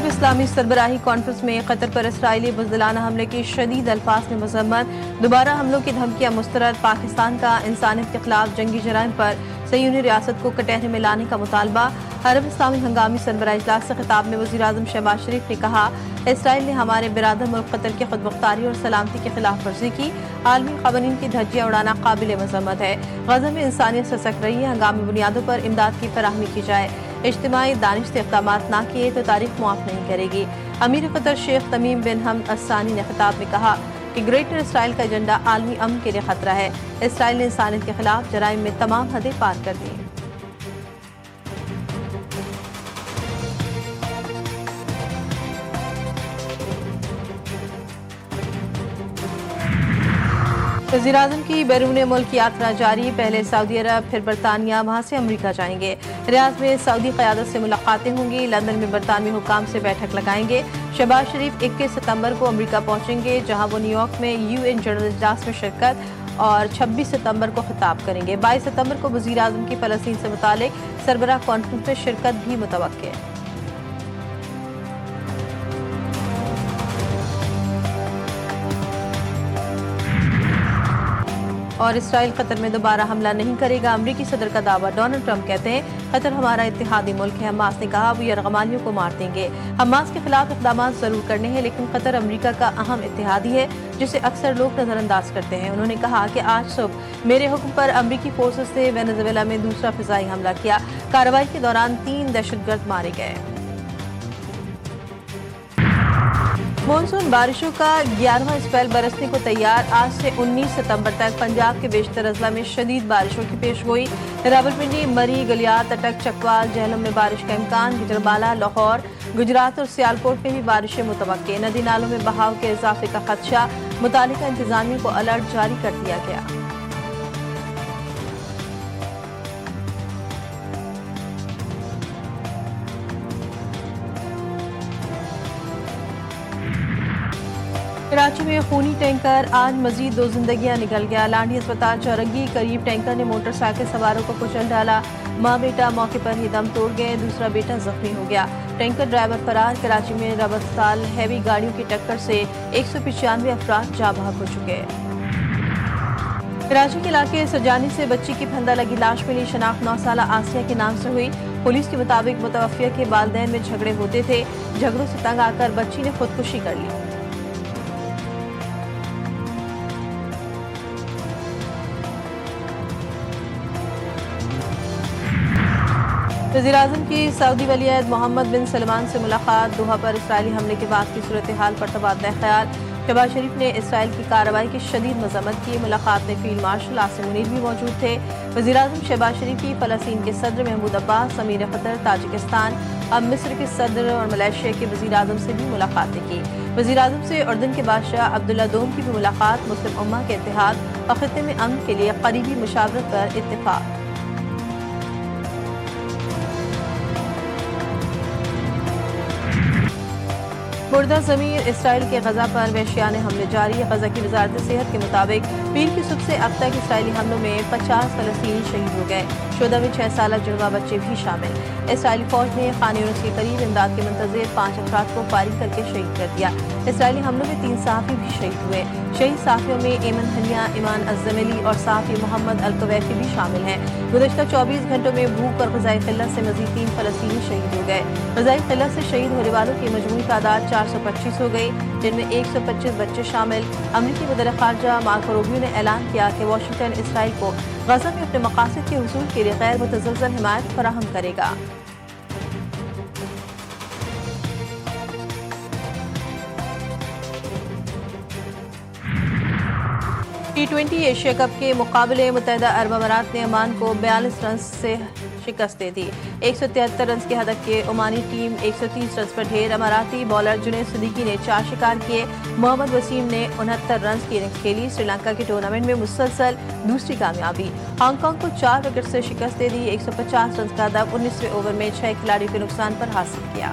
اسلامی سربراہی کانفرنس میں قطر پر اسرائیلی بزدلانہ حملے کی شدید الفاظ میں مذمت، دوبارہ حملوں کی دھمکیاں مسترد، پاکستان کا انسانیت کے خلاف جنگی جرائم پر صہیونی ریاست کو کٹہرے میں لانے کا مطالبہ۔ عرب اسلامی ہنگامی سربراہ اجلاس سے خطاب میں وزیراعظم شہباز شریف نے کہا، اسرائیل نے ہمارے برادر ملک قطر کی خود مختاری اور سلامتی کی خلاف ورزی کی، عالمی قوانین کی دھجیاں اڑانا قابل مذمت ہے۔ غزہ میں انسانیت سسک رہی ہے، ہنگامی بنیادوں پر امداد کی فراہمی کی جائے، اجتماعی دانش سے اقدامات نہ کیے تو تاریخ معاف نہیں کرے گی۔ امیر قطر شیخ تمیم بن حمد الثانی نے خطاب میں کہا کہ گریٹر اسرائیل کا ایجنڈا عالمی امن کے لیے خطرہ ہے۔ اسرائیل نے انسانیت کے خلاف جرائم میں تمام حدیں پار کر دی۔ وزیراعظم کی بیرون ملک یاترا جاری، پہلے سعودی عرب پھر برطانیہ، وہاں سے امریکہ جائیں گے۔ ریاض میں سعودی قیادت سے ملاقاتیں ہوں گی، لندن میں برطانوی حکام سے بیٹھک لگائیں گے۔ شہباز شریف 21 ستمبر کو امریکہ پہنچیں گے، جہاں وہ نیو یارک میں UN جنرل اجلاس میں شرکت اور 26 ستمبر کو خطاب کریں گے۔ 22 ستمبر کو وزیراعظم کی فلسطین سے متعلق سربراہ کانفرنس میں شرکت بھی متوقع ہے۔ اور اسرائیل قطر میں دوبارہ حملہ نہیں کرے گا، امریکی صدر کا دعویٰ۔ ڈونلڈ ٹرمپ کہتے ہیں قطر ہمارا اتحادی ملک ہے۔ حماس نے کہا وہ یرغمالیوں کو مار دیں گے۔ حماس کے خلاف اقدامات ضرور کرنے ہیں، لیکن قطر امریکہ کا اہم اتحادی ہے جسے اکثر لوگ نظر انداز کرتے ہیں۔ انہوں نے کہا کہ آج صبح میرے حکم پر امریکی فورسز نے وینزویلا میں دوسرا فضائی حملہ کیا۔ کارروائی کے دوران 3 دہشت گرد مارے گئے۔ مونسون بارشوں کا 11واں اسپیل برسنے کو تیار، آج سے 19 ستمبر تک پنجاب کے بیشتر اضلاع میں شدید بارشوں کی پیشگوئی۔ راولپنڈی، مری، گلیات، اٹک، چکوال، جہلم میں بارش کا امکان، گجرانوالہ، لاہور، گجرات اور سیالکوٹ میں بھی بارشیں متوقع۔ ندی نالوں میں بہاؤ کے اضافے کا خدشہ، متعلقہ انتظامیہ کو الرٹ جاری کر دیا گیا۔ کراچی میں خونی ٹینکر، آج مزید 2 زندگیاں نکل گیا۔ لانڈی اسپتال چورنگی قریب ٹینکر نے موٹر سائیکل سواروں کو کچل ڈالا، ماں بیٹا موقع پر ہی دم توڑ گئے، دوسرا بیٹا زخمی ہو گیا۔ ٹینکر ڈرائیور فرار۔ کراچی میں ربط سال ہیوی گاڑیوں کی ٹکر سے 195 افراد جاں بحق ہو چکے۔ کراچی کے علاقے سرجانی سے بچی کی پھندہ لگی لاش ملی، شناخت 9 سالہ آسیہ کے نام سے ہوئی۔ پولیس کے مطابق متوفیہ کے والدین میں جھگڑے ہوتے تھے، جھگڑوں سے تنگ آ کر بچی نے خودکشی کر لی۔ وزیراعظم کی سعودی ولی عہد محمد بن سلمان سے ملاقات، دوحہ پر اسرائیلی حملے کے بعد کی صورتحال پر تبادلہ خیال۔ شہباز شریف نے اسرائیل کی کارروائی کی شدید مذمت کی۔ ملاقات میں فیلڈ مارشل عاصم منیر بھی موجود تھے۔ وزیراعظم شہباز شریف کی فلسطین کے صدر محمود عباس، امیر قطر، تاجکستان، اب مصر کے صدر اور ملائیشیا کے وزیراعظم سے بھی ملاقاتیں کی۔ وزیراعظم سے اردن کے بادشاہ عبداللہ دوم کی بھی ملاقات، مسلم امہ کے اتحاد اور خطے میں امن کے لیے قریبی مشاورت پر اتفاق۔ مردہ ضمیر، اسرائیل کے غزہ پر وحشیانہ حملے جاری۔ غزہ کی وزارت صحت کے مطابق پیر کی صبح سے اب تک اسرائیلی حملوں میں 50 فلسطینی شہید ہو گئے، شہداء میں 6 سالہ جڑواں بچے بھی شامل۔ اسرائیلی فوج نے خان یونس کے قریب امداد کے منتظر 5 افراد کو فائرنگ کر کے شہید کر دیا۔ اسرائیلی حملوں میں 3 صحافی بھی شہید ہوئے۔ شہید صحافیوں میں ایمن ہنیا، ایمان الزمیلی اور صحافی محمد الکویفی بھی شامل ہیں۔ گزشتہ 24 گھنٹوں میں بھوک اور غذائی قلت سے مزید 3 فلسطینی شہید ہو گئے۔ غذائی قلت سے شہید ہونے والوں کی مجموعی تعداد 425 ہو گئی، جن میں 125 بچے شامل۔ امریکی وزیر خارجہ مارکو روبیو نے اعلان کیا کہ واشنگٹن اسرائیل کو غزہ میں اپنے مقاصد کے حصول کے لیے غیر متزلزل حمایت فراہم کرے گا۔ T20 ایشیا کپ کے مقابلے متحدہ عرب امارات نے عمان کو 42 رنز سے شکست دے دی۔ 173 رنز کے ہدف کے عمانی ٹیم 130 رنز پر ڈھیر۔ اماراتی بالر جنید صدیقی نے 4 شکار کیے، محمد وسیم نے 69 رنز کی اننگز کھیلی۔ سری لنکا کے ٹورنامنٹ میں مسلسل دوسری کامیابی، ہانگ کانگ کو 4 وکٹ سے شکست دے دی۔ 150 رنز کا ہدف 19ویں اوور میں 6 کھلاڑیوں کے نقصان پر حاصل کیا۔